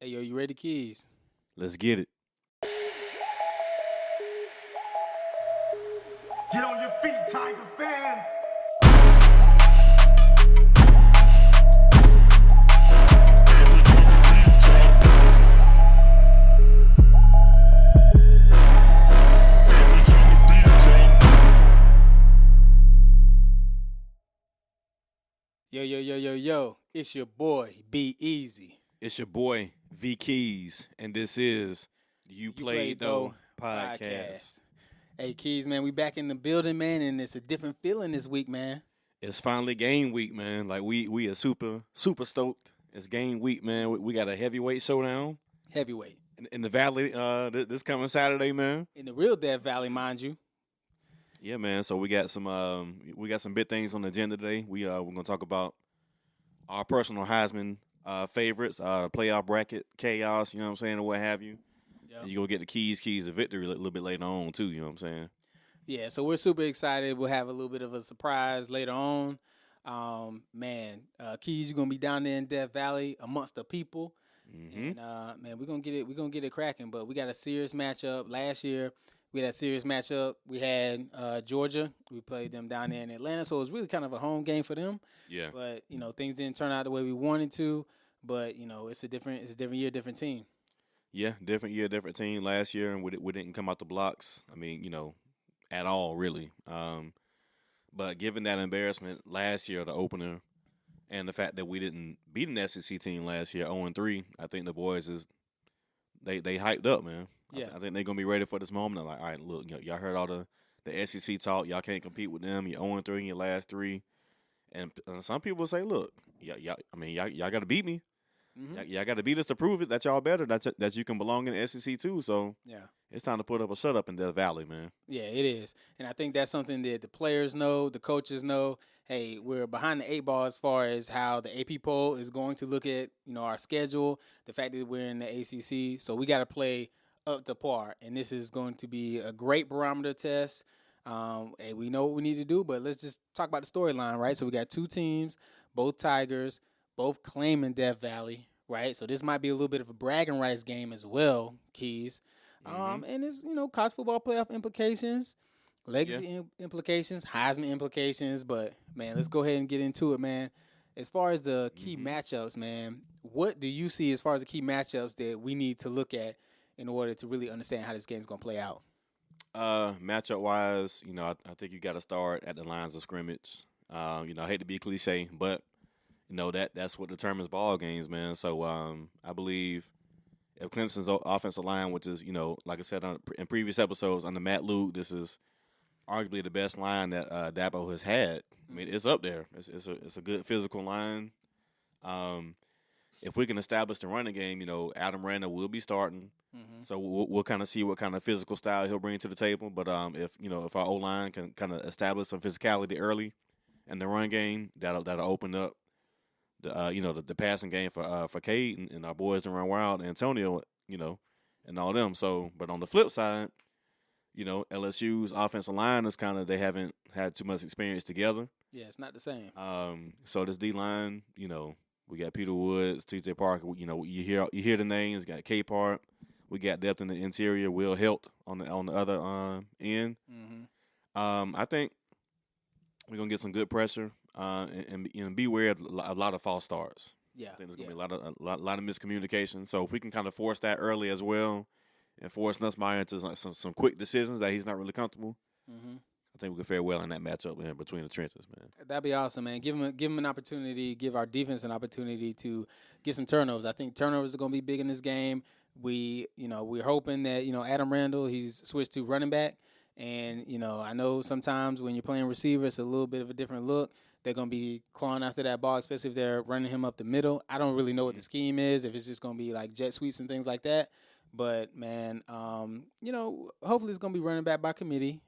Hey, yo, you ready, Keys? Let's get it. Get on your feet, Tiger fans! Yo. It's your boy, Be Easy. It's your boy V Keys, and this is You Played Though podcast. Hey, Keys, man, we back in the building, man, and it's a different feeling this week, man. It's finally game week, man. Like we are super stoked. It's game week, man. We got a heavyweight showdown Heavyweight. in the Valley this coming Saturday, man. In the real Death Valley, mind you. Yeah, man. So we got some big things on the agenda today. We're gonna talk about our personal Heisman favorites, playoff bracket chaos. You know what I'm saying, or what have you. Yep. And you're gonna get the keys to victory a little bit later on too. You know what I'm saying. Yeah, so we're super excited. We'll have a little bit of a surprise later on. Keys, you're gonna be down there in Death Valley amongst the people, Mm-hmm. and man, we're gonna get it cracking. But we got a serious matchup. Last year, we had a serious matchup. We had Georgia. We played them down there in Atlanta, so it was really kind of a home game for them. Yeah. But things didn't turn out the way we wanted to. But it's a different year, different team. Yeah, different year, different team. Last year, and we didn't come out the blocks. I mean, at all, really. But given that embarrassment last year, the opener, and the fact that we didn't beat an SEC team last year, 0-3, I think the boys they hyped up, man. Yeah. I think they're gonna be ready for this moment. They're like, all right, look, y'all heard all the SEC talk. Y'all can't compete with them. You're 0-3 in your last three, and some people say, look, y'all got to beat me. Mm-hmm. Y'all got to beat us to prove it that y'all better. That you can belong in the SEC too. So Yeah. it's time to put up a shut up in Death Valley, man. Yeah, it is. And I think that's something that the players know, the coaches know. Hey, we're behind the eight ball as far as how the AP poll is going to look at, our schedule, the fact that we're in the ACC. So we got to play up to par. And this is going to be a great barometer test. Hey, we know what we need to do, but let's just talk about the storyline, right? So we got two teams, both Tigers, both claiming Death Valley, right? So this might be a little bit of a bragging rights game as well, Keys. And it's, college football playoff implications, legacy implications, Heisman implications. But, man, let's go ahead and get into it, man. As far as the key matchups, man, what do you see as far as the key matchups that we need to look at in order to really understand how this game's going to play out? Matchup-wise, I think you got to start at the lines of scrimmage. I hate to be cliche, but, that's what determines ball games, man. So I believe if Clemson's offensive line, which is, like I said in previous episodes under Matt Luke, this is arguably the best line that Dabo has had. I mean, it's up there. It's a good physical line. If we can establish the running game, Adam Randall will be starting. Mm-hmm. So we'll kind of see what kind of physical style he'll bring to the table. But if our O-line can kind of establish some physicality early in the run game, that'll open up the passing game for Cade and our boys to run wild, Antonio, and all them. So, but on the flip side, LSU's offensive line is they haven't had too much experience together. Yeah, it's not the same. So this D line, we got Peter Woods, T.J. Parker. You hear the names. Got K Part. We got depth in the interior. Will Helt on the other end. Mm-hmm. I think we're gonna get some good pressure. And beware of a lot of false starts. Yeah, I think there's gonna be a lot of miscommunication. So if we can kind of force that early as well, and force Nussmeier into some quick decisions that he's not really comfortable, I think we could fare well in that matchup between the trenches, man. That'd be awesome, man. Give him an opportunity. Give our defense an opportunity to get some turnovers. I think turnovers are gonna be big in this game. We're hoping that Adam Randall, he's switched to running back, and I know sometimes when you're playing receiver, it's a little bit of a different look. They're going to be clawing after that ball, especially if they're running him up the middle. I don't really know what the scheme is, if it's just going to be like jet sweeps and things like that. But, man, hopefully it's going to be running back by committee.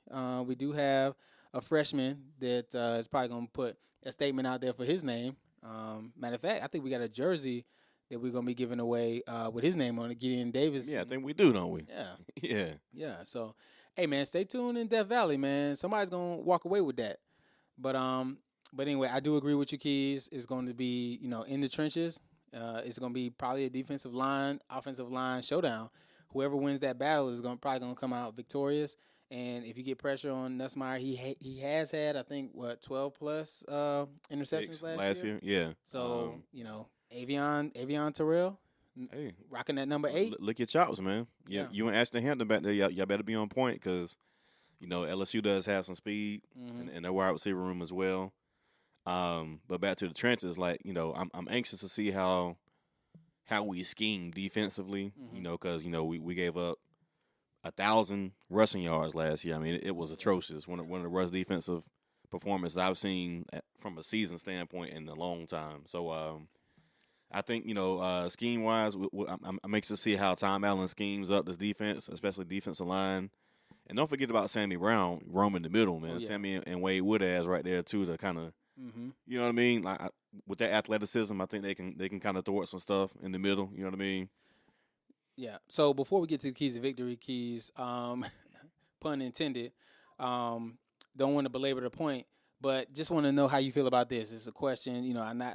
We do have a freshman that is probably going to put a statement out there for his name. Matter of fact, I think we got a jersey that we're going to be giving away with his name on it, Gideon Davis. Yeah, I think we do, don't we? Yeah. Yeah. So, hey, man, stay tuned in Death Valley, man. Somebody's going to walk away with that. But anyway, I do agree with you, Keys. It's going to be, in the trenches. It's going to be probably a defensive line, offensive line showdown. Whoever wins that battle is probably going to come out victorious. And if you get pressure on Nussmeier, he has had, I think, 12 plus interceptions last year. Yeah. So Avion Terrell, Hey, rocking that number 8. Look at chops, man. Yeah. You and Ashton Hampton back there, y'all better be on point because, LSU does have some speed and their wide receiver room as well. But back to the trenches, I'm anxious to see how we scheme defensively, because, we gave up 1,000 rushing yards last year. I mean, it was atrocious. One of the worst defensive performances I've seen from a season standpoint in a long time. So I think, scheme-wise, I'm anxious to see how Tom Allen schemes up this defense, especially defensive line. And don't forget about Sammy Brown roaming the middle, man. Oh, yeah. Sammy and Wade Woodaz right there, too, to kind of, you know what I mean? Like with that athleticism, I think they can kind of thwart some stuff in the middle. You know what I mean? Yeah. So before we get to the keys to victory, pun intended, don't want to belabor the point, but just want to know how you feel about this. It's a question,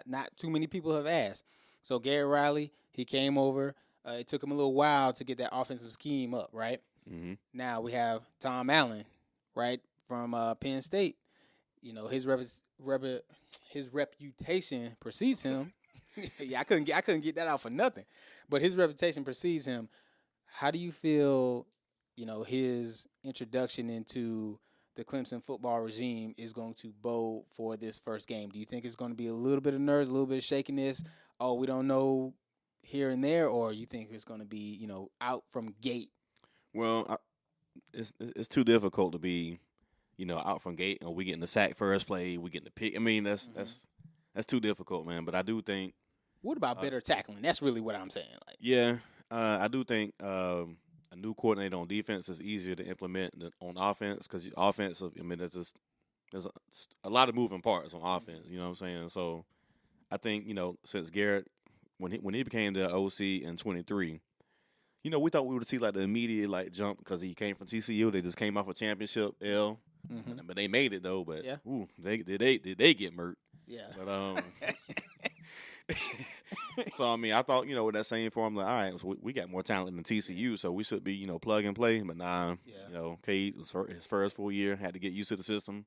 not too many people have asked. So Garrett Riley, he came over. It took him a little while to get that offensive scheme up, right? Mm-hmm. Now we have Tom Allen, right, from Penn State. His reputation precedes him. Yeah, I couldn't get that out for nothing. But his reputation precedes him. How do you feel, his introduction into the Clemson football regime is going to bode for this first game? Do you think it's going to be a little bit of nerves, a little bit of shakiness? Oh, we don't know here and there, or you think it's going to be, out from gate? Well, it's too difficult to be, out from gate. Or we getting the sack first play, we getting the pick. I mean, that's too difficult, man. But I do think. What about better tackling? That's really what I'm saying. Yeah, I do think a new coordinator on defense is easier to implement than on offense because offensive. I mean, there's a lot of moving parts on offense. You know what I'm saying? So I think since Garrett when he became the OC in 23. We thought we would see the immediate jump because he came from TCU. They just came off a championship L, but they made it though. But yeah. Did they get murked? Yeah. But so I mean, I thought with that same formula, all right, so we got more talent than TCU, so we should be plug and play. But nah, Cade was his first full year, had to get used to the system.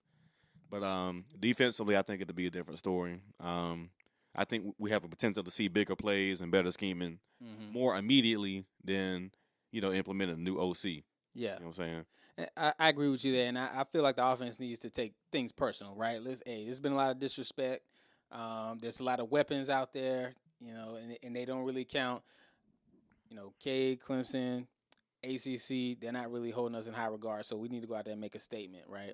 But defensively, I think it'll be a different story. I think we have a potential to see bigger plays and better scheming more immediately than, implementing a new OC. Yeah. You know what I'm saying? I agree with you there, and I feel like the offense needs to take things personal, right? There's been a lot of disrespect. There's a lot of weapons out there, and they don't really count. Cade, Clemson, ACC, they're not really holding us in high regard, so we need to go out there and make a statement, right?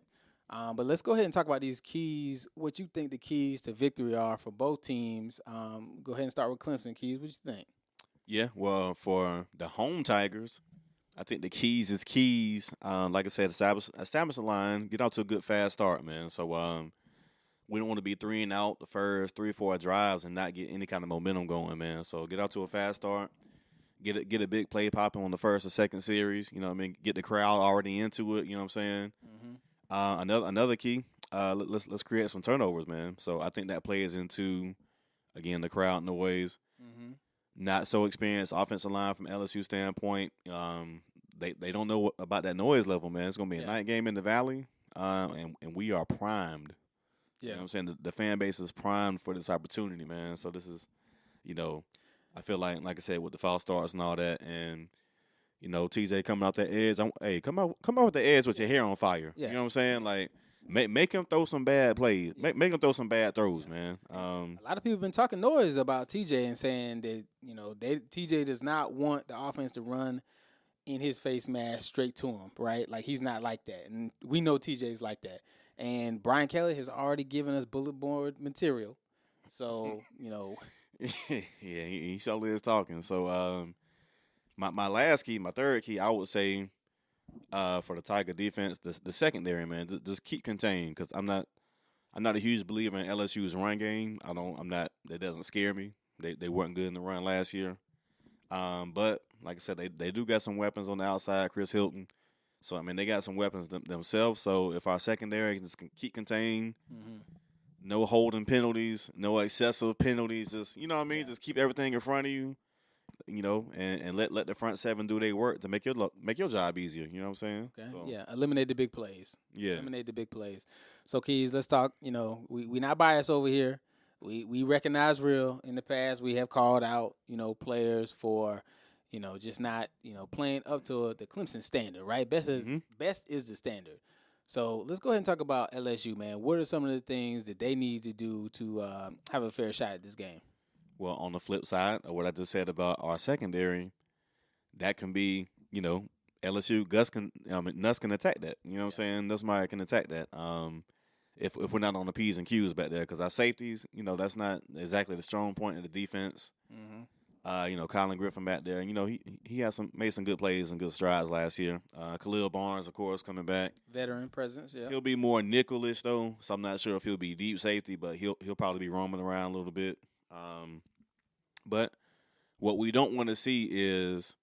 But let's go ahead and talk about these keys, what you think the keys to victory are for both teams. Go ahead and start with Clemson. Keys, what you think? Yeah, well, for the home Tigers, I think the keys is keys. Like I said, establish a line, get out to a good fast start, man. So we don't want to be 3 and out the first 3-4 drives and not get any kind of momentum going, man. So get out to a fast start, get a big play popping on the first or second series. You know what I mean? Get the crowd already into it. You know what I'm saying? Another key, let's create some turnovers, man. So I think that plays into, again, the crowd noise. Not so experienced offensive line from LSU standpoint. They don't know about that noise level, man. It's gonna be a night game in the Valley, and we are primed. Yeah. You know what I'm saying? The fan base is primed for this opportunity, man. So this is, I feel like I said, with the false starts and all that, and TJ coming out that edge. Come out with the edge with your hair on fire. Yeah. You know what I'm saying? Make him throw some bad plays. Make him throw some bad throws, man. A lot of people have been talking noise about TJ and saying that TJ does not want the offense to run in his face mask straight to him, right? He's not like that, and we know TJ's like that. And Brian Kelly has already given us bullet board material, so yeah, he surely is talking. So my last key, my third key, I would say. For the Tiger defense, the secondary, man, just keep contained because I'm not a huge believer in LSU's run game. That doesn't scare me. They weren't good in the run last year. But like I said, they do got some weapons on the outside. Chris Hilton, so I mean they got some weapons themselves. So if our secondary can just keep contained, no holding penalties, no excessive penalties. Just you know what I mean. Yeah. Just keep everything in front of you. And let the front seven do their work to make your job easier. You know what I'm saying? Okay. So, Yeah. Eliminate the big plays. Yeah. Eliminate the big plays. So Keys, let's talk. We not biased over here. We recognize real. In the past, we have called out players for just not playing up to the Clemson standard. Right. Best is the standard. So let's go ahead and talk about LSU, man. What are some of the things that they need to do to have a fair shot at this game? Well, on the flip side of what I just said about our secondary, that can be, LSU Nuss can attack that. You know what I'm saying? Nussmeier can attack that. If we're not on the P's and Q's back there, because our safeties, that's not exactly the strong point of the defense. Mm-hmm. Colin Griffin back there, he had made some good plays and good strides last year. Khalil Barnes, of course, coming back. Veteran presence, yeah. He'll be more nickel-ish though, so I'm not sure if he'll be deep safety, but he'll probably be roaming around a little bit. But what we don't want to see is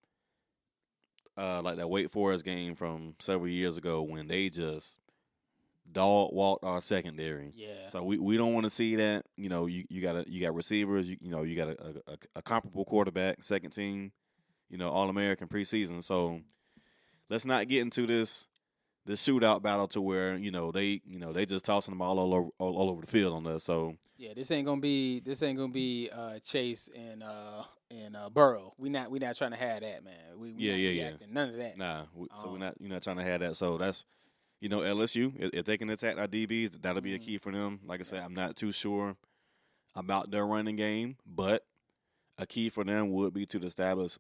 like that Wake Forest game from several years ago when they just dog walked our secondary. Yeah. So we don't want to see that. You got receivers. You got a comparable quarterback, second team. All-American preseason. So let's not get into this shootout battle to where they just tossing them all over the field on us. So yeah, this ain't gonna be Chase and Burrow. We not trying to have that, man. We not acting none of that. Nah, so we're not trying to have that. So that's LSU. If they can attack our DBs, that'll be a key for them. Like I said, I'm not too sure about their running game, but a key for them would be to establish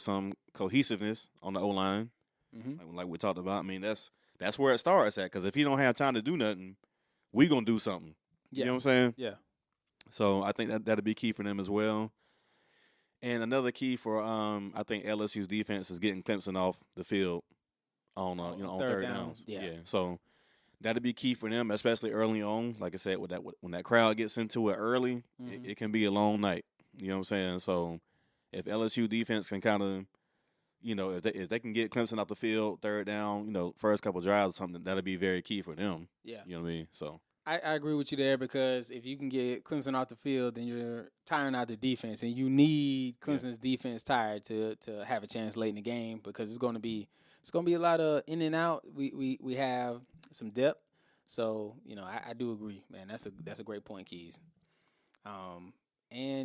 some cohesiveness on the O line. Mm-hmm. Like we talked about. I mean, that's where it starts at. Because if you don't have time to do nothing, we gonna do something. Yeah. You know what I'm saying? Yeah. So I think that'll be key for them as well. And another key for I think LSU's defense is getting Clemson off the field on on third downs. Yeah. So that'll be key for them, especially early on. Like I said, when that crowd gets into it early, it can be a long night. You know what I'm saying? So if LSU defense can kind of if they can get Clemson off the field, third down, first couple drives or something, that'll be very key for them. Yeah. You know what I mean? So I agree with you there because if you can get Clemson off the field, then you're tiring out the defense, and you need Clemson's defense tired to have a chance late in the game because it's going to be a lot of in and out. We have some depth, so I do agree, man. That's a great point, Keys. And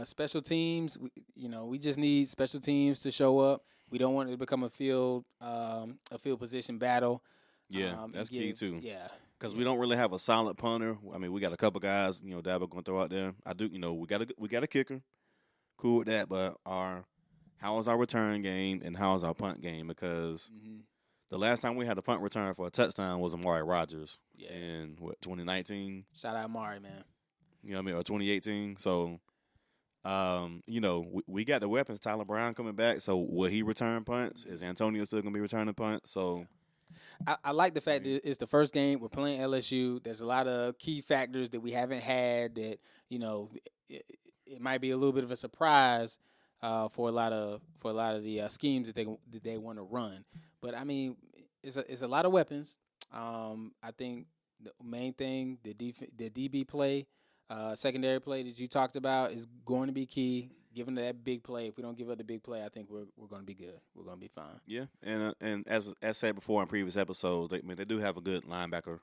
special teams, we just need special teams to show up. We don't want it to become a field position battle. Yeah, that's key too. Yeah. Because we don't really have a solid punter. I mean, we got a couple guys, Dabo going to throw out there. I do, we got a kicker. Cool with that, but how is our return game and how is our punt game? Because the last time we had a punt return for a touchdown was Amari Rodgers in 2019. Shout out Amari, man. You know what I mean? Or 2018. So, we got the weapons. Tyler Brown coming back. So will he return punts? Is Antonio still gonna be returning punts? So. I like the fact that it's the first game. We're playing LSU. There's a lot of key factors that we haven't had that, it might be a little bit of a surprise for a lot of the schemes that they want to run. But, I mean, it's a lot of weapons. I think the main thing, the DB play, secondary play that you talked about is going to be key. Given that big play, if we don't give up the big play, I think we're going to be good. We're going to be fine. Yeah, and as said before in previous episodes, they do have a good linebacker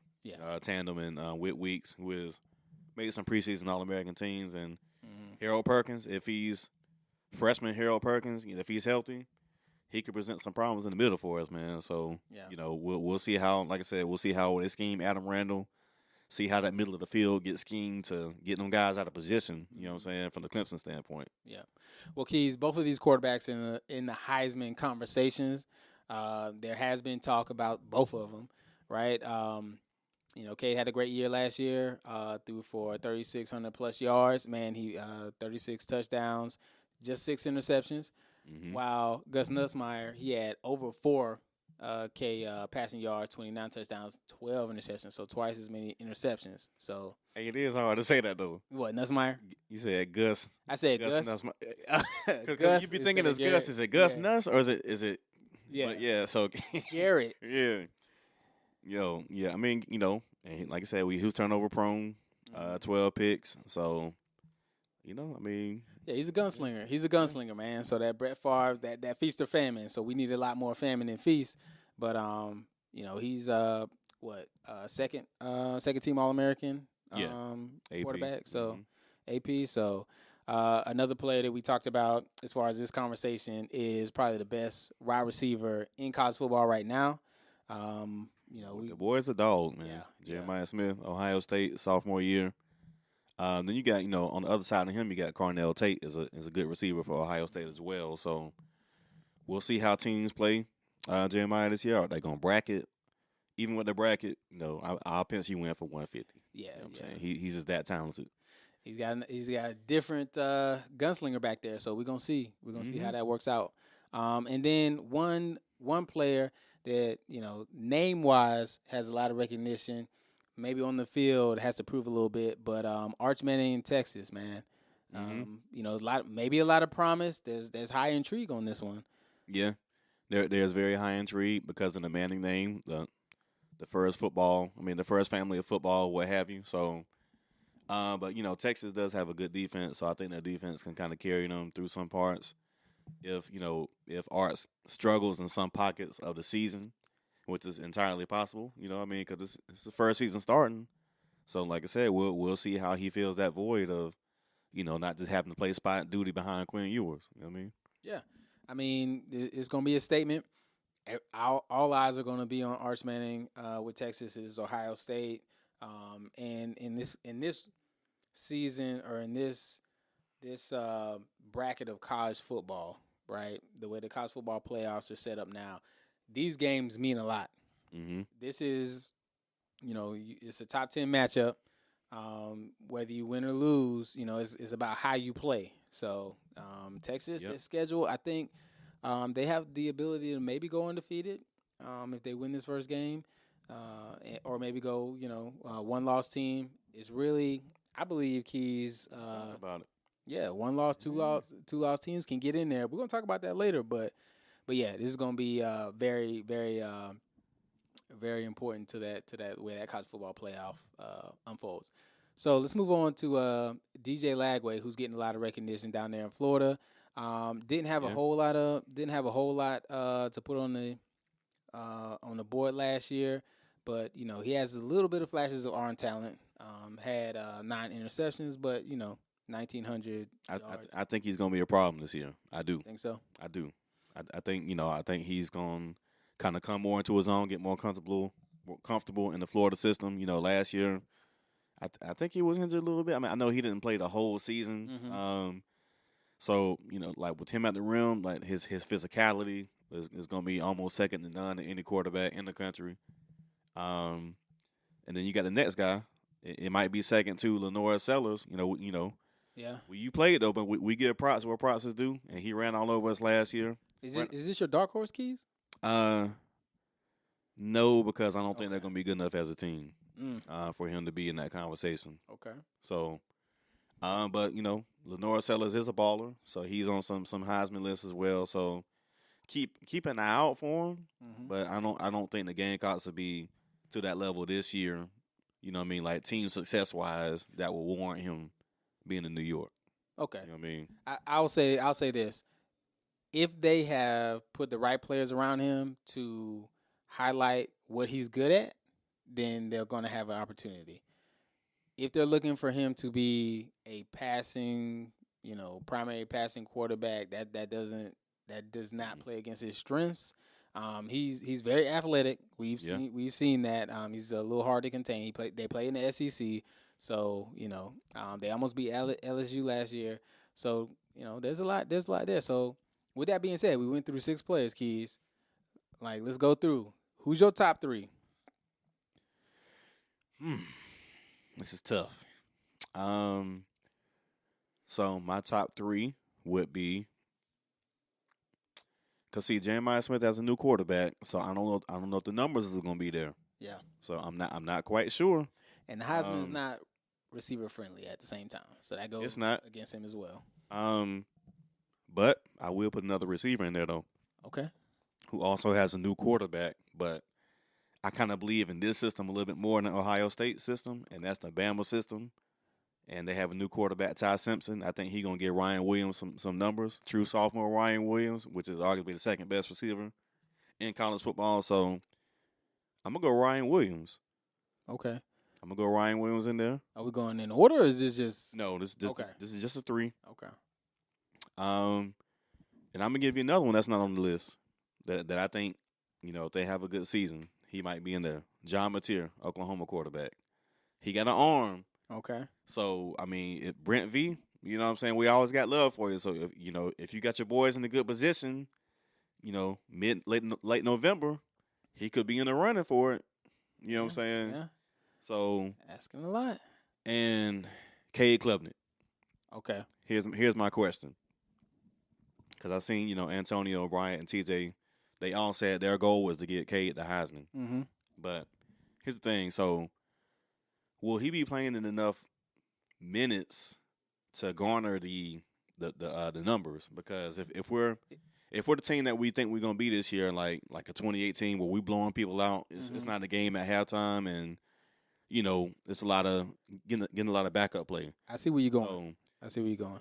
tandem in Whit Weeks, who has made some preseason All-American teams, and Harold Perkins. If he's freshman Harold Perkins, if he's healthy, he could present some problems in the middle for us, man. So we'll see how. Like I said, we'll see how they scheme Adam Randall. See how that middle of the field gets schemed to get them guys out of position, you know what I'm saying, from the Clemson standpoint. Yeah. Well, Keys, both of these quarterbacks in the Heisman conversations, there has been talk about both of them, right? Cade had a great year last year, threw for 3,600-plus yards. Man, he 36 touchdowns, just 6 interceptions. While Gus Nussmeier, he had over 4K passing yards, 29 touchdowns, 12 interceptions, so twice as many interceptions. So hey, it is hard to say that though. What, Nussmeier? You said Gus. I said Gus. Because you be thinking it's Gus. Is it Gus Nuss or is it? Yeah. But yeah. So Garrett. Yeah. I mean, And like I said, he was turnover prone, 12 picks. So, I mean. Yeah, he's a gunslinger. He's a gunslinger, man. So that Brett Favre, that feast or famine. So we need a lot more famine than feast. But he's second team All American quarterback. So AP. So another player that we talked about as far as this conversation is probably the best wide receiver in college football right now. The boy's a dog, man. Yeah, Jeremiah Smith, Ohio State, sophomore year. Then you got, on the other side of him, you got Carnell Tate is a good receiver for Ohio State as well. So we'll see how teams play Jeremiah this year. Are they gonna bracket? Even with the bracket, I'll pencil you in for 150. Yeah, I'm saying he's just that talented. He's got a different gunslinger back there, so we're gonna see. We're gonna see how that works out. And then one player that name wise has a lot of recognition. Maybe on the field has to prove a little bit, but Arch Manning in Texas, man. A lot of promise. There's high intrigue on this one. Yeah, there's very high intrigue because of the Manning name, the first family of football, what have you. So, but Texas does have a good defense, so I think that defense can kind of carry them through some parts. If Arch struggles in some pockets of the season, which is entirely possible, because it's the first season starting. So, like I said, we'll see how he feels that void of, not just having to play spot duty behind Quinn Ewers. You know what I mean? Yeah. I mean, it's going to be a statement. All eyes are going to be on Arch Manning with Texas. Is Ohio State. And in this season or in this bracket of college football, right, the way the college football playoffs are set up now, these games mean a lot. Mm-hmm. This is, it's a top 10 matchup. Whether you win or lose, it's about how you play. So Texas, their schedule, I think they have the ability to maybe go undefeated if they win this first game, or maybe go, one-loss team. It's really, I believe, Keys. Talk about it. Yeah, one loss, two loss teams can get in there. We're gonna talk about that later, but yeah, this is gonna be very, very, very important to that way that college football playoff unfolds. So let's move on to DJ Lagway, who's getting a lot of recognition down there in Florida. Didn't have a whole lot to put on the board last year, but he has a little bit of flashes of arm talent. Had 9 interceptions, but 1,900 yards. I think he's gonna be a problem this year. I do. Think so? I do. I think I think he's gonna kind of come more into his own, get more comfortable in the Florida system. Last year, I think he was injured a little bit. I mean, I know he didn't play the whole season. Mm-hmm. So like with him at the rim, like his physicality is gonna be almost second to none to any quarterback in the country. And then you got the next guy. It might be second to Lenore Sellers. Yeah. Well, you played though, but we give props where props is due, and he ran all over us last year. Is this your dark horse, Keys? No, because I don't think they're gonna be good enough as a team for him to be in that conversation. Okay. So, but Lenore Sellers is a baller, so he's on some Heisman lists as well. So keep an eye out for him. Mm-hmm. But I don't think the Gamecocks will be to that level this year. Like team success wise, that will warrant him being in New York. Okay. You know what I mean? I'll say this. If they have put the right players around him to highlight what he's good at, then they're going to have an opportunity. If they're looking for him to be a passing, primary passing quarterback, that does not play against his strengths. He's very athletic. We've seen that. He's a little hard to contain. They play in the SEC, so they almost beat LSU last year. So there's a lot there. So with that being said, we went through 6 players, Keys. Like, let's go through. Who's your top 3? This is tough. So my top 3 would be, because see, Jeremiah Smith has a new quarterback, so I don't know if the numbers is gonna be there. Yeah. So I'm not quite sure. And the Heisman is not receiver friendly at the same time, so that goes against him as well. But I will put another receiver in there though. Okay. Who also has a new quarterback, but I kind of believe in this system a little bit more than the Ohio State system, and that's the Bama system. And they have a new quarterback, Ty Simpson. I think he's going to get Ryan Williams some numbers. True sophomore Ryan Williams, which is arguably the second best receiver in college football. So I'm going to go Ryan Williams. Okay. I'm going to go Ryan Williams in there. Are we going in order, or is this just? No, this Okay. this is just a 3. Okay. And I'm going to give you another one that's not on the list that I think, if they have a good season, he might be in there. John Mateer, Oklahoma quarterback. He got an arm. Okay. So, I mean, Brent V, you know what I'm saying? We always got love for you. So, if you got your boys in a good position, late November, he could be in the running for it. You know what I'm saying? Yeah. So, Asking a lot. and Cade Klubnik. Okay. Here's my question. Because I've seen, Antonio, Bryant, and TJ, they all said their goal was to get Cade the Heisman. Mm-hmm. But here's the thing. So, will he be playing in enough minutes to garner the numbers? Because if we're the team that we think we're gonna be this year, like a 2018 where we blowing people out, it's not a game at halftime, and it's a lot of getting a lot of backup play. I see where you're going. So, I see where you're going.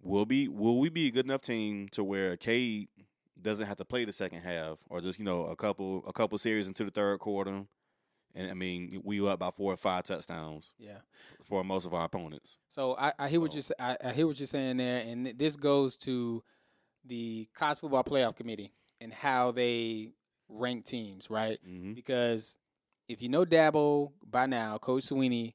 Will we be a good enough team to where Cade doesn't have to play the second half, or just a couple series into the third quarter? And I mean, we were up by 4 or 5 touchdowns. Yeah, for most of our opponents. So I hear what I hear what you're saying there, and this goes to the College Football Playoff Committee and how they rank teams, right? Mm-hmm. Because if you know Dabo by now, Coach Sweeney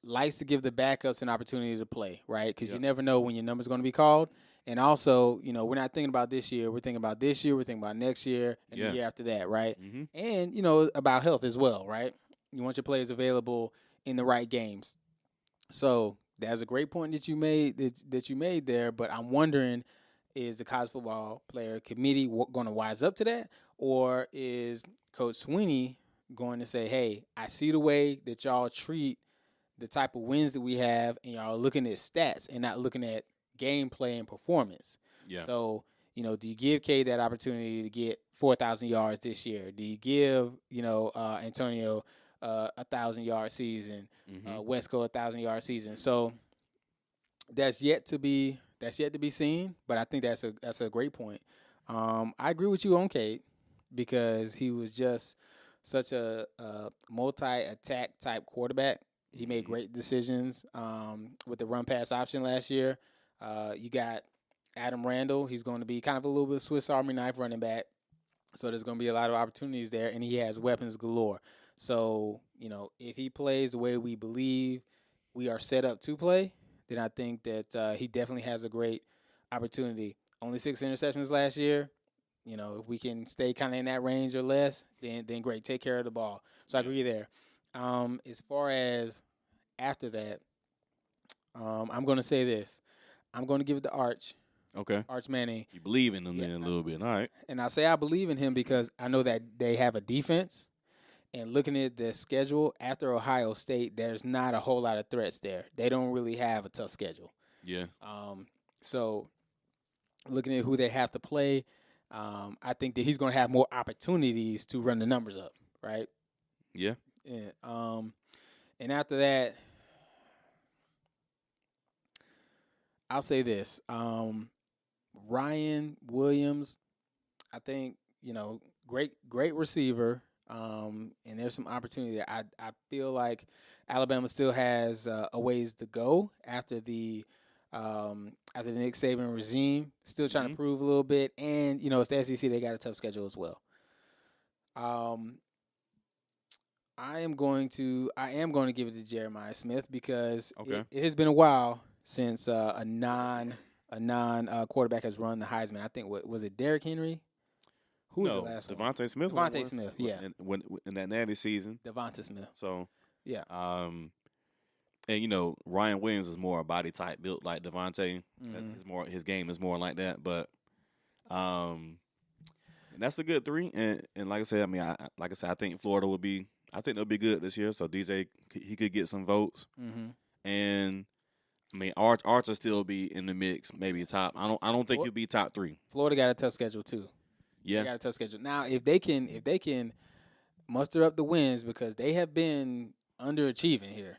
likes to give the backups an opportunity to play, right? Because you never know when your number's going to be called. And also, we're not thinking about this year. We're thinking about this year. We're thinking about next year and the year after that, right? Mm-hmm. And, about health as well, right? You want your players available in the right games. So that's a great point that you made that you made there. But I'm wondering, is the College Football Player Committee going to wise up to that? Or is Coach Sweeney going to say, hey, I see the way that y'all treat the type of wins that we have, and y'all are looking at stats and not looking at gameplay and performance. Yeah. So, do you give Cade that opportunity to get 4,000 yards this year? Do you give, Antonio 1,000-yard season, Wesco 1,000-yard season? So that's yet to be seen. But I think that's a great point. I agree with you on Cade because he was just such a multi-attack type quarterback. He made great decisions with the run-pass option last year. You got Adam Randall. He's going to be kind of a little bit Swiss Army knife running back. So there's going to be a lot of opportunities there, and he has weapons galore. So, if he plays the way we believe we are set up to play, then I think that he definitely has a great opportunity. Only 6 interceptions last year. If we can stay kind of in that range or less, then great. Take care of the ball. So I agree there. As far as after that, I'm going to say this. I'm going to give it to Arch. Okay. Arch Manning. You believe in him then a little bit. All right. And I say I believe in him because I know that they have a defense. And looking at the schedule after Ohio State, there's not a whole lot of threats there. They don't really have a tough schedule. Yeah. So looking at who they have to play, I think that he's going to have more opportunities to run the numbers up, right? Yeah. And after that, I'll say this. Ryan Williams, I think, great receiver. And there's some opportunity there. I feel like Alabama still has a ways to go after the Nick Saban regime. Still trying to prove a little bit. And, it's the SEC. They got a tough schedule as well. I am going to give it to Jeremiah Smith because it has been a while since a non quarterback has run the Heisman. I think was it Derrick Henry? Who was the last one? Devontae Smith. Devontae Smith, yeah. In that natty season. Devontae Smith. So yeah. And Ryan Williams is more a body type built like Devontae. His game is more like that. But and that's a good 3. And like I said, I think Florida will be. I think they'll be good this year. So DJ, he could get some votes. And Arch will still be in the mix, maybe top. I don't think he'll be top 3. Florida got a tough schedule too. Yeah, they got a tough schedule. Now, if they can muster up the wins because they have been underachieving here.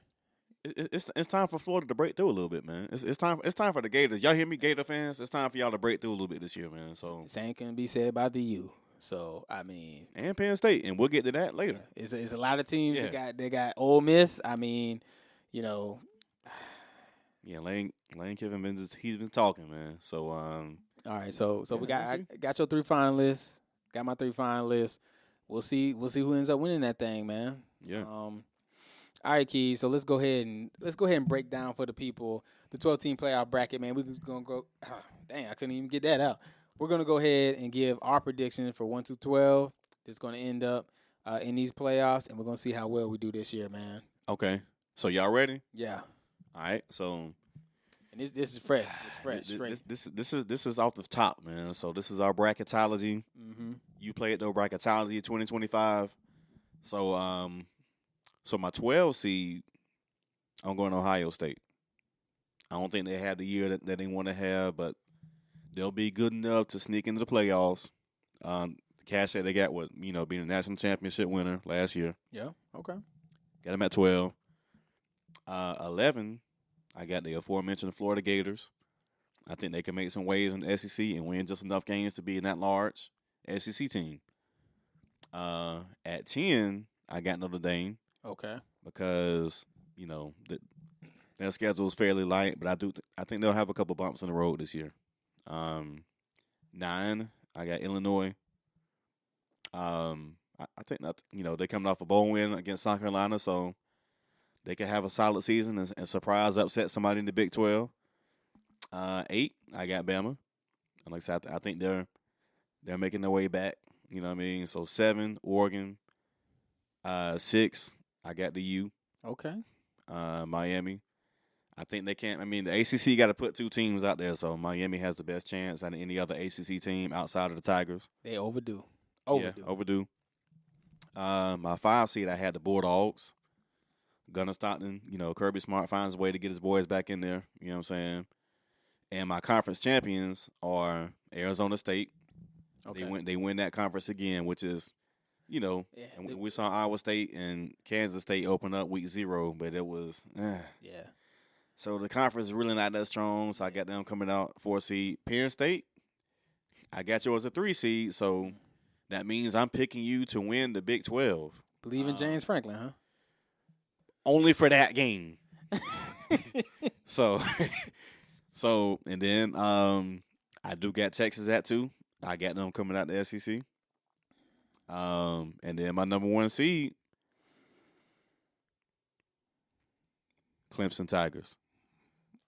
It's time for Florida to break through a little bit, man. It's time for the Gators. Y'all hear me, Gator fans? It's time for y'all to break through a little bit this year, man. So Same can be said about the U. So I mean, and Penn State, and we'll get to that later. it's a lot of teams Yeah. that got Ole Miss. I mean, you know, Yeah, Lane Kiffin he's been talking, man. So all right. So Yeah, we we'll see. I got your 3 finalists. Got my 3 finalists. We'll see who ends up winning that thing, man. yeah. All right, Keys. So let's go ahead and break down for the people the 12-team playoff bracket, man. We're just gonna go. Dang, I couldn't even get that out. We're gonna go ahead and give our prediction for 1 through 12. That's gonna end up in these playoffs, and we're gonna see how well we do this year, man. Okay. So y'all ready? Yeah. All right. So And this is fresh. It's fresh. Straight. this is off the top, man. So this is our bracketology. Mm-hmm. Uplayedtho bracketology 2025. So my 12 seed, I'm going to Ohio State. I don't think they had the year that they want to have, but they'll be good enough to sneak into the playoffs. The cash that they got being a national championship winner last year. Yeah. Okay. Got them at 12. 11, I got the aforementioned Florida Gators. I think they can make some waves in the SEC and win just enough games to be in that large SEC team. At 10, I got Notre Dame. Okay. Because their schedule is fairly light, but I think they'll have a couple bumps in the road this year. 9, I got Illinois. I think that they're coming off a bowl win against South Carolina, so they could have a solid season and surprise upset somebody in the Big 12. 8, I got Bama. And like I said, I think they're making their way back. You know what I mean? So 7, Oregon. 6, I got the U. Okay. Miami. I think they can't. I mean, the ACC got to put 2 teams out there, so Miami has the best chance out of any other ACC team outside of the Tigers. They overdue. Yeah, overdue. My 5 seed, I had the Bulldogs. Gunnar Stockton, Kirby Smart finds a way to get his boys back in there. You know what I'm saying? And my conference champions are Arizona State. Okay. They win that conference again, which is, and we saw Iowa State and Kansas State open up week 0, but it was, Yeah. So the conference is really not that strong, so I got them coming out 4 seed. Penn State, I got yours a 3 seed, so that means I'm picking you to win the Big 12. Believe in James Franklin, huh? Only for that game. So and then I do got Texas at 2. I got them coming out the SEC. And then my number 1 seed, Clemson Tigers.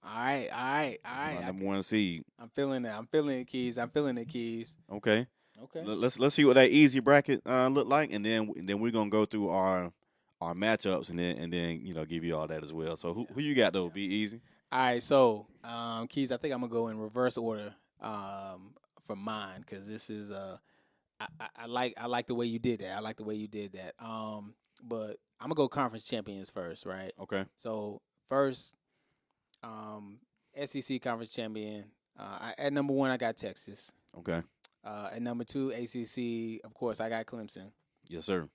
All right. My number 1 seed. I'm feeling it, Keys. Okay. Okay. Let's see what that easy bracket look like, and then we're gonna go through our matchups, and then give you all that as well. So who you got though? Be easy. All right, so Keys, I think I'm gonna go in reverse order for mine because this is I like the way you did that. I like the way you did that. But I'm gonna go conference champions first, right? Okay. So first, SEC conference champion. At number 1, I got Texas. Okay. At number 2, ACC. Of course, I got Clemson. Yes, sir.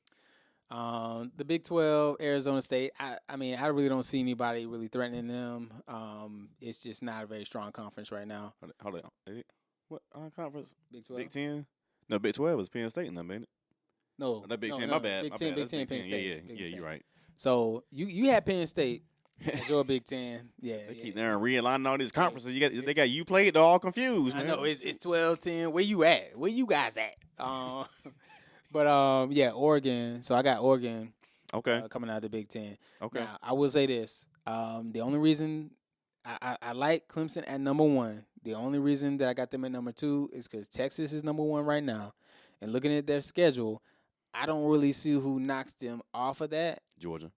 The Big 12, Arizona State. I mean, I really don't see anybody really threatening them. It's just not a very strong conference right now. Hold on. What conference? Big 12. Big 10. No, Big 12 is Penn State, and ain't it? No, That Big no, 10. no, My bad. Big My 10, bad. Big That's 10, Big Penn 10. State. Yeah, you're right. So you had Penn State as your Big 10. Yeah. They keep there and realigning all these conferences. They got you played. They're all confused, I man. know it's 12-10. Where you at? Where you guys at? But yeah, Oregon. So I got Oregon. Okay. Coming out of the Big 10. Okay. Now, I will say this. The only reason I like Clemson at number 1, the only reason that I got them at number 2 is because Texas is number 1 right now. And looking at their schedule, I don't really see who knocks them off of that. Georgia.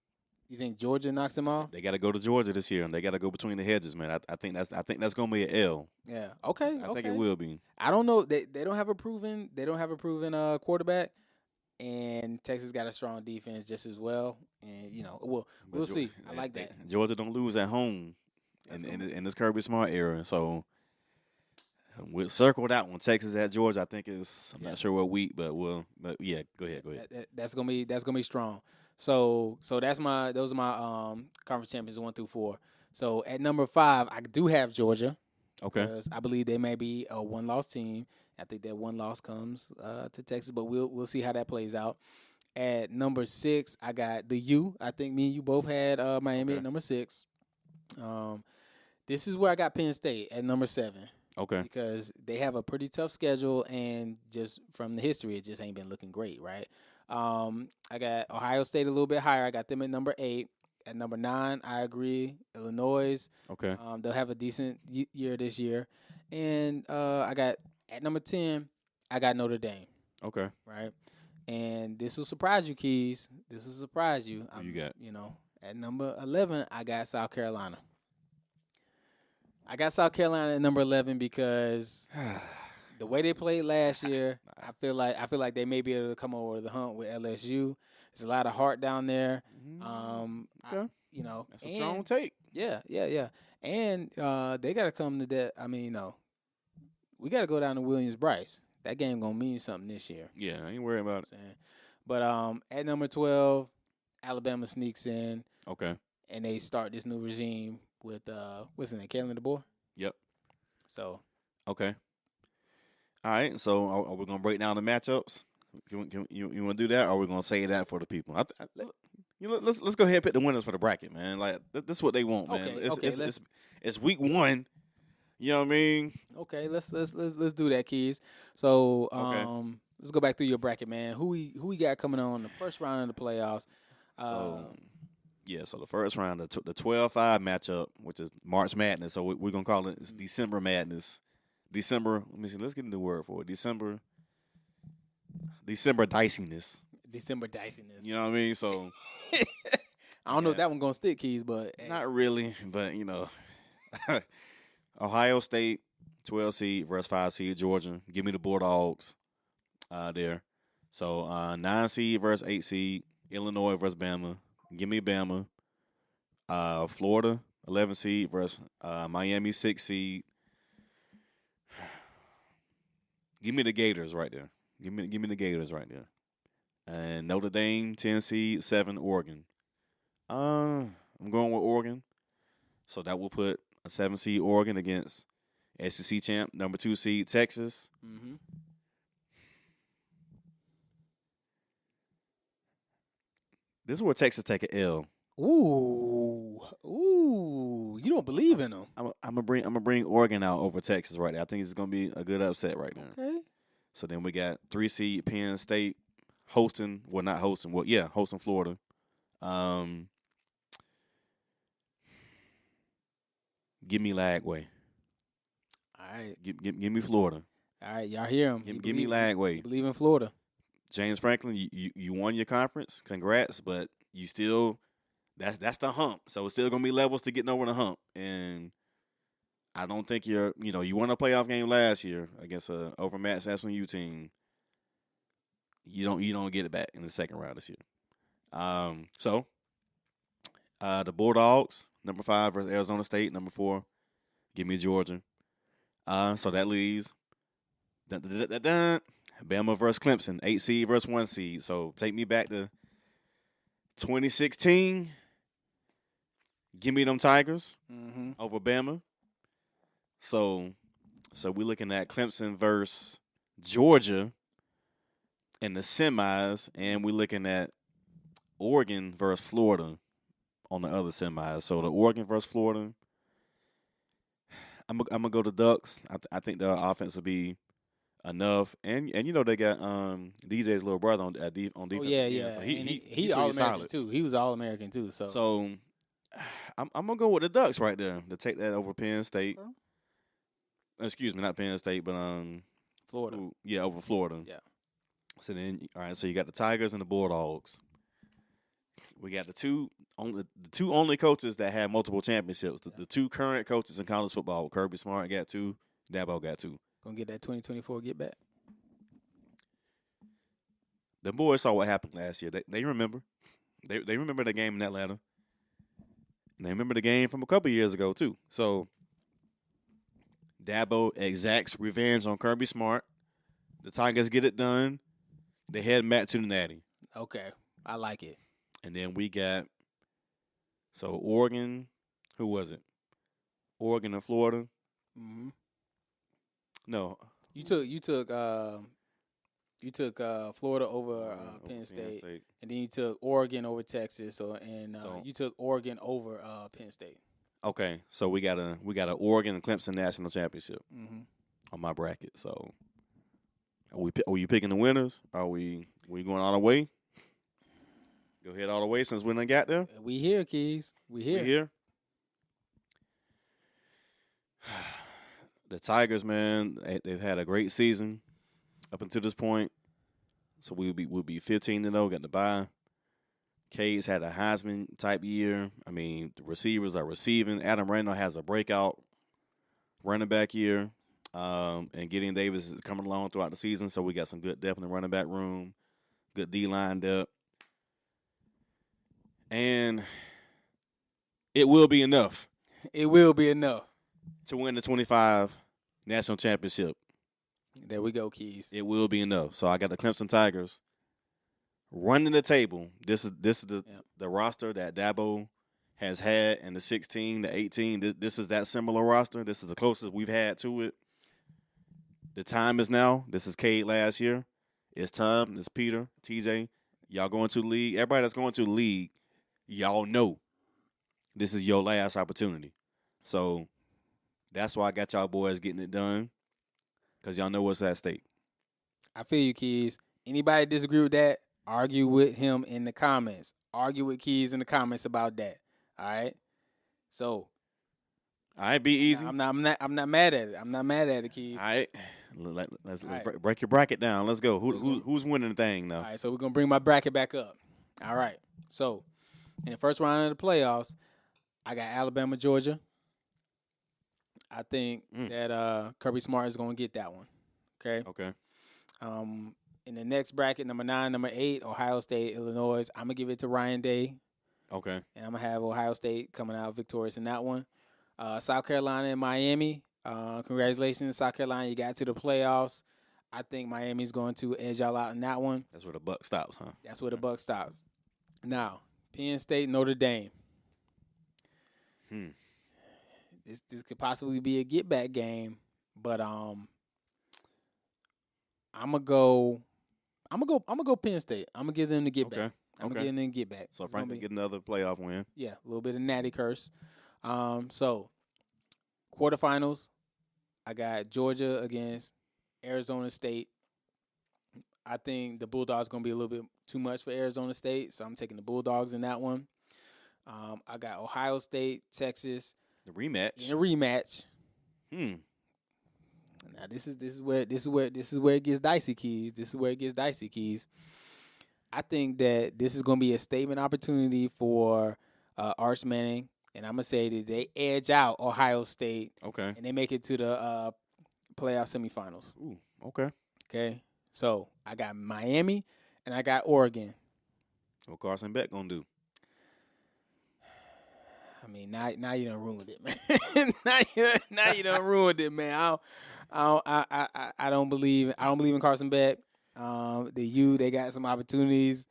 You think Georgia knocks them off? They got to go to Georgia this year, and they got to go between the hedges, man. I think that's gonna be an L. Yeah. Okay. I think it will be. I don't know. They don't have a proven quarterback, and Texas got a strong defense just as well. And we'll see. I like that. Georgia don't lose at home in this Kirby Smart era, so We'll circle that one. Texas at Georgia. I think I'm not sure what week, but yeah, go ahead. That's gonna be strong. So those are my conference champions 1 through 4. So at number 5, I do have Georgia. Okay. Because I believe they may be a 1-loss team. I think that 1 loss comes to Texas, but we'll see how that plays out. At number 6, I got the U. I think me and you both had Miami at number 6. This is where I got Penn State at number 7. Okay. Because they have a pretty tough schedule, and just from the history, it just ain't been looking great, right? I got Ohio State a little bit higher. I got them at number 8. At number 9, I agree, Illinois. Okay. They'll have a decent year this year. And I got at number 10, I got Notre Dame. Okay. Right? And this will surprise you, Keys. This will surprise you. Who you got? At number 11, I got South Carolina. I got South Carolina at number 11 because the way they played last year, I feel like they may be able to come over the hump with LSU. There's a lot of heart down there. Okay. That's a strong take. Yeah. And they got to come to that. I mean, we got to go down to Williams-Brice. That game going to mean something this year. Yeah, I ain't worried about it. But at number 12, Alabama sneaks in. Okay. And they start this new regime with, what's his name, Kalen DeBoer? Yep. So. Okay. All right, so are we going to break down the matchups? You want to do that, or are we going to say that for the people? Let's go ahead and pick the winners for the bracket, man. Like this is what they want, man. It's week 1. You know what I mean? Okay, let's do that, Keys. So let's go back through your bracket, man. Who we got coming on the first round of the playoffs? So the first round, the 12-5 matchup, which is March Madness. So we're gonna call it December Madness. December. Let me see. Let's get a new word for it. December diciness. December diciness. You know what I mean? So I don't know if that one gonna stick, Keys, but not really. But Ohio State 12 seed versus 5 seed Georgia. Give me the Bulldogs there. So 9 seed versus 8 seed Illinois versus Bama. Give me Bama. Florida 11 seed versus Miami 6 seed. Give me the Gators right there. Give me the Gators right there. And Notre Dame 10 seed 7 Oregon. I'm going with Oregon. So that will put a 7 seed Oregon against SEC champ number 2 seed Texas. Mm-hmm. This is where Texas take an L. Ooh, you don't believe in them. I'm gonna bring Oregon out over Texas right now. I think it's gonna be a good upset right now. Okay. So then we got 3 seed Penn State hosting Florida. Give me Lagway. All right. Give me Florida. All right, y'all hear him. Give me Lagway. Believe in Florida. James Franklin, you won your conference. Congrats, but you still that's the hump. So it's still gonna be levels to getting over the hump. And I don't think you won a playoff game last year against a overmatched SMU team. You don't get it back in the second round this year. So the Bulldogs, number 5 versus Arizona State, number 4. Give me Georgia. So that leaves Bama versus Clemson, 8 seed versus 1 seed. So take me back to 2016. Give me them Tigers over Bama. So we're looking at Clemson versus Georgia in the semis, and we're looking at Oregon versus Florida on the other semis. So the Oregon versus Florida, I'm gonna go to Ducks. I think the offense will be enough, and they got DJ's little brother on defense. Oh yeah. So he all American too. He was all American too. So I'm gonna go with the Ducks right there to take that over Penn State. Excuse me, not Penn State, but Florida. Over Florida. Yeah. So then, all right. So you got the Tigers and the Bulldogs. We got the two only coaches that have multiple championships. The 2 current coaches in college football. Kirby Smart got 2. Dabo got 2. Gonna get that 2024 get back. The boys saw what happened last year. They remember. They remember the game in Atlanta. And they remember the game from a couple years ago too. So Dabo exacts revenge on Kirby Smart. The Tigers get it done. They head back to the Natty. Okay, I like it. And then we got Oregon. Who was it? Oregon and Florida. Hmm. No, You took Florida over Penn State, and then you took Oregon over Texas, you took Oregon over Penn State. Okay, so we got a Oregon and Clemson national championship Mm-hmm. on my bracket. So are you picking the winners? Are we going all the way? Go ahead all the way since we done got there. We here, Keys. We here. We here. The Tigers, man, they've had a great season up until this point. So we'll be 15-0, got the bye. Cade's had a Heisman type year. I mean, the receivers are receiving. Adam Randall has a breakout running back year. And Gideon Davis is coming along throughout the season. So we got some good depth in the running back room, good D-line depth. And it will be enough. It will be enough to win the 25 national championship. There we go, Keys. It will be enough. So I got the Clemson Tigers running the table. This is the roster that Dabo has had in the 16, the 18. This is that similar roster. This is the closest we've had to it. The time is now. This is Cade last year. It's time. It's Peter, TJ. Y'all going to the league. Everybody that's going to the league, y'all know this is your last opportunity. So that's why I got y'all boys getting it done, because y'all know what's at stake. I feel you, Keys. Anybody disagree with that, argue with him in the comments. Argue with Keys in the comments about that. All right? So. All right, be easy. I'm not mad at it. I'm not mad at it, Keys. All right. Let's break your bracket down. Let's go. Who's winning the thing now? All right, so we're going to bring my bracket back up. All right. So, in the first round of the playoffs, I got Alabama, Georgia. I think that Kirby Smart is going to get that one. Okay? Okay. In the next bracket, number 9, number 8, Ohio State, Illinois. I'm going to give it to Ryan Day. Okay. And I'm going to have Ohio State coming out victorious in that one. South Carolina and Miami. Congratulations, South Carolina. You got to the playoffs. I think Miami's going to edge y'all out in that one. That's where the buck stops, huh? That's where the buck stops. Now, Penn State, Notre Dame. This could possibly be a get back game, but I'm gonna go Penn State. I'm gonna give them the get back. I'm gonna give them the get back. So Franklin get another playoff win. Yeah, a little bit of natty curse. So quarterfinals, I got Georgia against Arizona State. I think the Bulldogs going to be a little bit too much for Arizona State, so I'm taking the Bulldogs in that one. I got Ohio State, Texas. The rematch. In a rematch. Now this is where it gets dicey, Keys. This is where it gets dicey, Keys. I think that this is going to be a statement opportunity for Arch Manning, and I'm gonna say that they edge out Ohio State. Okay. And they make it to the playoff semifinals. Ooh. Okay. Okay. So I got Miami and I got Oregon. What Carson Beck gonna do? I mean, now you done ruined it, man. now you done ruined it, man. I don't believe in Carson Beck. They got some opportunities.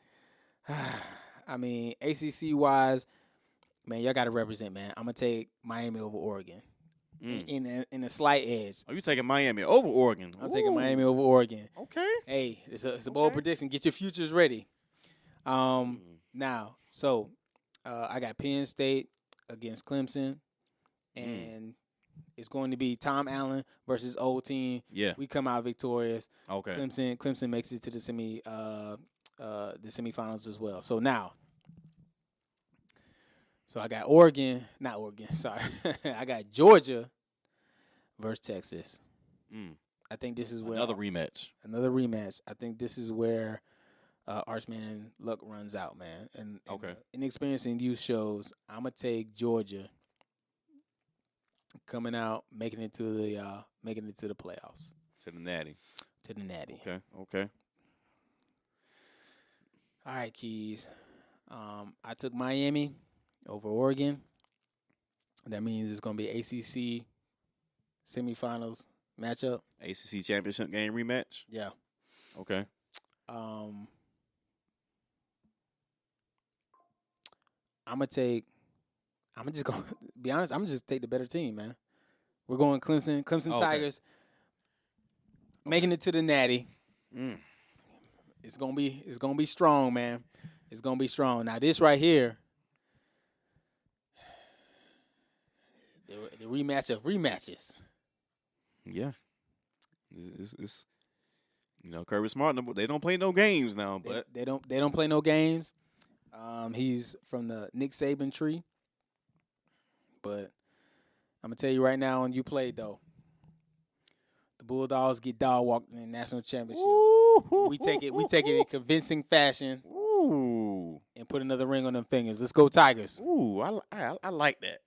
I mean, ACC wise, man, y'all got to represent, man. I'm gonna take Miami over Oregon in a slight edge. Are you taking Miami over Oregon? I'm taking Miami over Oregon. Okay. Hey, it's a bold prediction. Get your futures ready. Now, so I got Penn State against Clemson, and it's going to be Tom Allen versus old team. Yeah, we come out victorious. Okay. Clemson makes it to the semifinals as well. So now, I got sorry. I got Georgia versus Texas. I think this is where another rematch. I think this is where Arch Manning luck runs out, man. And inexperience in youth shows. I'm gonna take Georgia coming out, making it to the playoffs. To the Natty. Okay. All right, Keys. I took Miami over Oregon. That means it's gonna be ACC semifinals matchup. ACC championship game rematch. Yeah. Okay. I'm gonna take. I'm just gonna be honest. I'm gonna just take the better team, man. We're going Clemson. Clemson Okay. Tigers making it to the Natty. Mm. It's gonna be strong, man. It's gonna be strong. Now this right here, the rematch of rematches. Yeah. It's Kirby Smart. They don't play no games now, but They don't play no games. He's from the Nick Saban tree. But I'm gonna tell you right now, and Uplayedtho, the Bulldogs get dog walked in the national championship. We take it in convincing fashion. Ooh. And put another ring on them fingers. Let's go Tigers. Ooh, I like that.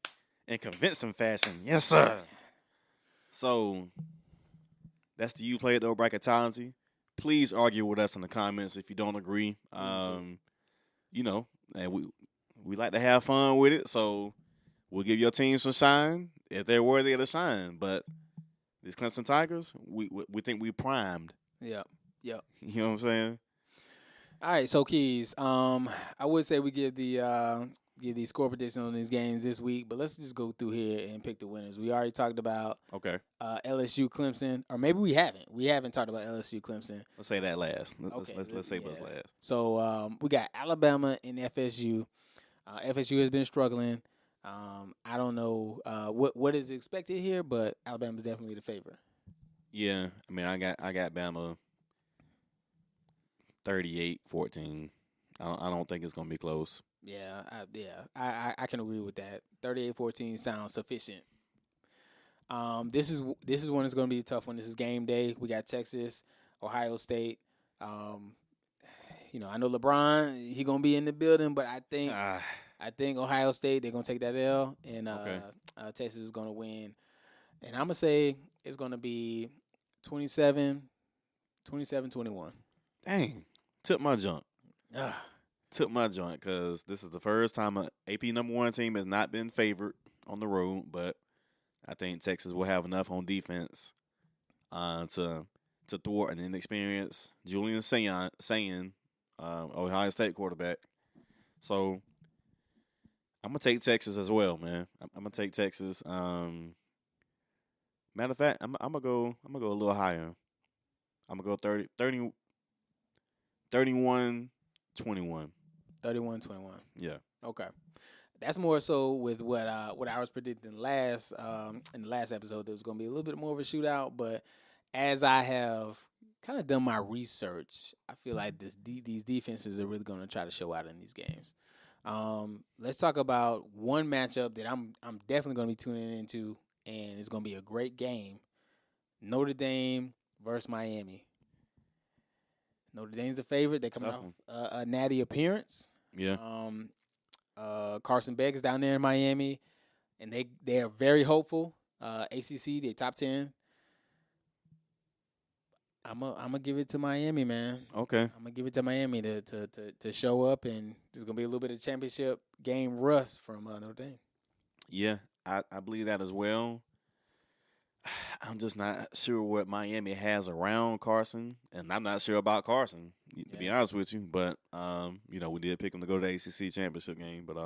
In convincing fashion. Yes, sir. So that's the Uplayedtho bracketology. Please argue with us in the comments if you don't agree. And we like to have fun with it, so we'll give your team some shine if they're worthy of the shine. But these Clemson Tigers, we think we primed. Yep. You know what I'm saying? All right, so Keys, I would say we give the score prediction on these games this week, but let's just go through here and pick the winners. We already talked about LSU Clemson, or maybe we haven't. We haven't talked about LSU Clemson. Let's say that last. Let's say what's last. So we got Alabama and FSU. FSU has been struggling. I don't know what is expected here, but Alabama's definitely the favorite. Yeah, I mean, I got Bama 38-14. I don't think it's gonna be close. Yeah, I can agree with that. 38-14 sounds sufficient. This is one that's going to be a tough one. This is game day. We got Texas, Ohio State. I know LeBron, he going to be in the building, but I think Ohio State, they're going to take that L, and Texas is going to win. And I'm going to say it's going to be 27-21. Dang, took my joint. Took my joint because this is the first time an AP #1 team has not been favored on the road, but I think Texas will have enough on defense to thwart an inexperienced Julian Sayin, Ohio State quarterback. So I'm gonna take Texas as well, man. I'm gonna take Texas. Matter of fact, I'm gonna go a little higher. I'm gonna go 31-21. 31-21. Yeah. Okay. That's more so with what I was predicting in the last episode. There was going to be a little bit more of a shootout, but as I have kind of done my research, I feel like these defenses are really going to try to show out in these games. Let's talk about one matchup that I'm definitely going to be tuning into, and it's going to be a great game. Notre Dame versus Miami. Notre Dame's the favorite. They're coming off a natty appearance. Yeah. Carson Beck is down there in Miami, and they are very hopeful. ACC, they top 10. I'm gonna give it to Miami, man. Okay. I'm gonna give it to Miami to show up, and there's gonna be a little bit of championship game rust from Notre Dame. Yeah, I believe that as well. I'm just not sure what Miami has around Carson, and I'm not sure about Carson, to be honest with you. But, we did pick him to go to the ACC championship game. But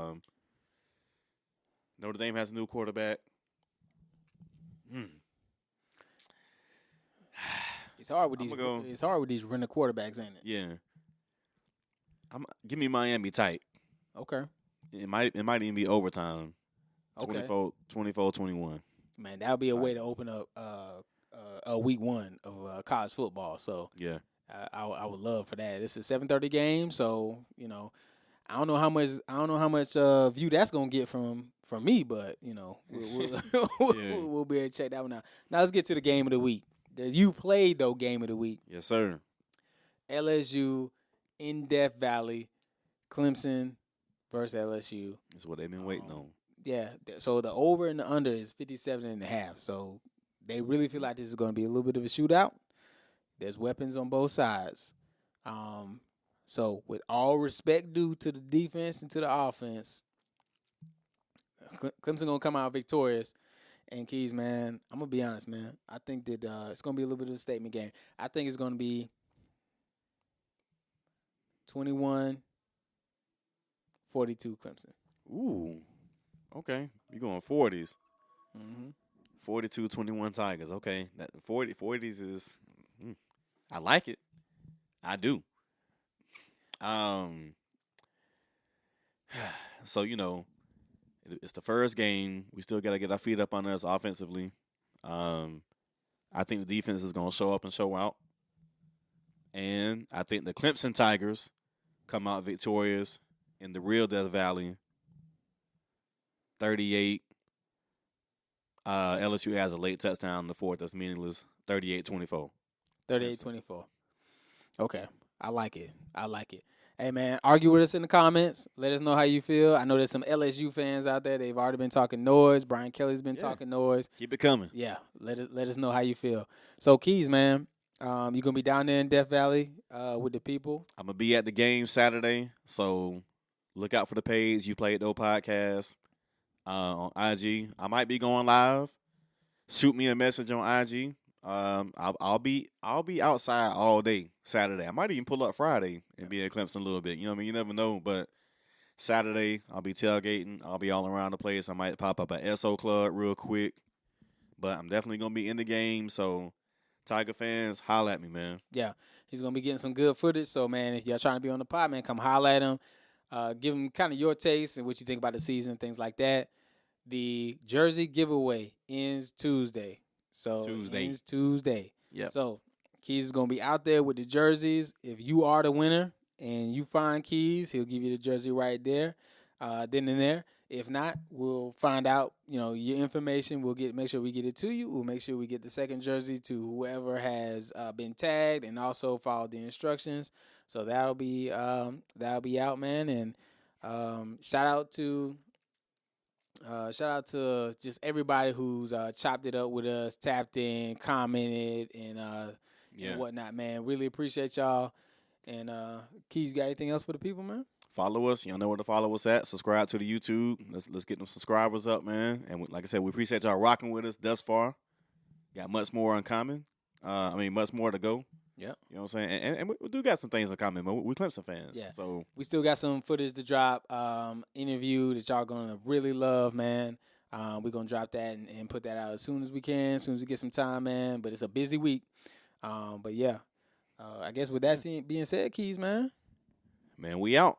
Notre Dame has a new quarterback. It's hard with these rental quarterbacks, ain't it? Yeah. Give me Miami tight. Okay. It might even be overtime. Okay. 24-21. Man, that would be a way to open up a week one of college football. So yeah, I would love for that. It's a 7:30 game, so I don't know how much view that's gonna get from me, but we'll be able to check that one out. Now let's get to the game of the week. The Uplayedtho game of the week. Yes, sir. LSU in Death Valley, Clemson versus LSU. That's what they've been waiting on. Yeah, so the over and the under is 57.5. So they really feel like this is going to be a little bit of a shootout. There's weapons on both sides. So with all respect due to the defense and to the offense, Clemson going to come out victorious. And Keys, man, I'm gonna be honest, man. I think that it's gonna be a little bit of a statement game. I think it's gonna be 21-42 Clemson. Ooh. Okay. You going 40s. Mm-hmm. 42-21 Tigers. Okay. That 40s is I like it. I do. So, it's the first game. We still got to get our feet up on us offensively. I think the defense is going to show up and show out. And I think the Clemson Tigers come out victorious in the real Death Valley. 38. LSU has a late touchdown in the fourth. That's meaningless. 38-24. 38-24. Okay. I like it. Hey, man, argue with us in the comments. Let us know how you feel. I know there's some LSU fans out there. They've already been talking noise. Brian Kelly's been talking noise. Keep it coming. Yeah, let us know how you feel. So, Keys, man, you going to be down there in Death Valley with the people? I'm going to be at the game Saturday, so look out for the page, Uplayedtho podcast on IG. I might be going live. Shoot me a message on IG. I'll be outside all day Saturday. I might even pull up Friday and be at Clemson a little bit. You know what I mean? You never know. But Saturday I'll be tailgating. I'll be all around the place. I might pop up at SO Club real quick. But I'm definitely gonna be in the game. So Tiger fans, holla at me, man. Yeah, he's gonna be getting some good footage. So, man, if y'all trying to be on the pod, man, come holla at him. Give him kind of your taste and what you think about the season, things like that. The jersey giveaway ends Tuesday. So ends Tuesday. Yeah. So Keys is gonna be out there with the jerseys. If you are the winner and you find Keys, he'll give you the jersey right there, then and there. If not, we'll find out, your information. We'll make sure we get it to you. We'll make sure we get the second jersey to whoever has been tagged and also follow the instructions. So that'll be out, man. And shout out to just everybody who's chopped it up with us, tapped in, commented, and whatnot, man. Really appreciate y'all. And Keys, you got anything else for the people, man? Follow us. Y'all know where to follow us at. Subscribe to the YouTube. Let's get them subscribers up, man. And like I said, we appreciate y'all rocking with us thus far. Got much more in common. Much more to go. Yep. You know what I'm saying? And we do got some things in common, but we Clemson fans. Yeah. So we still got some footage to drop, interview that y'all going to really love, man. We're going to drop that and put that out as soon as we can, as soon as we get some time, man. But it's a busy week. But, yeah. I guess with that being said, Keys, man. Man, we out.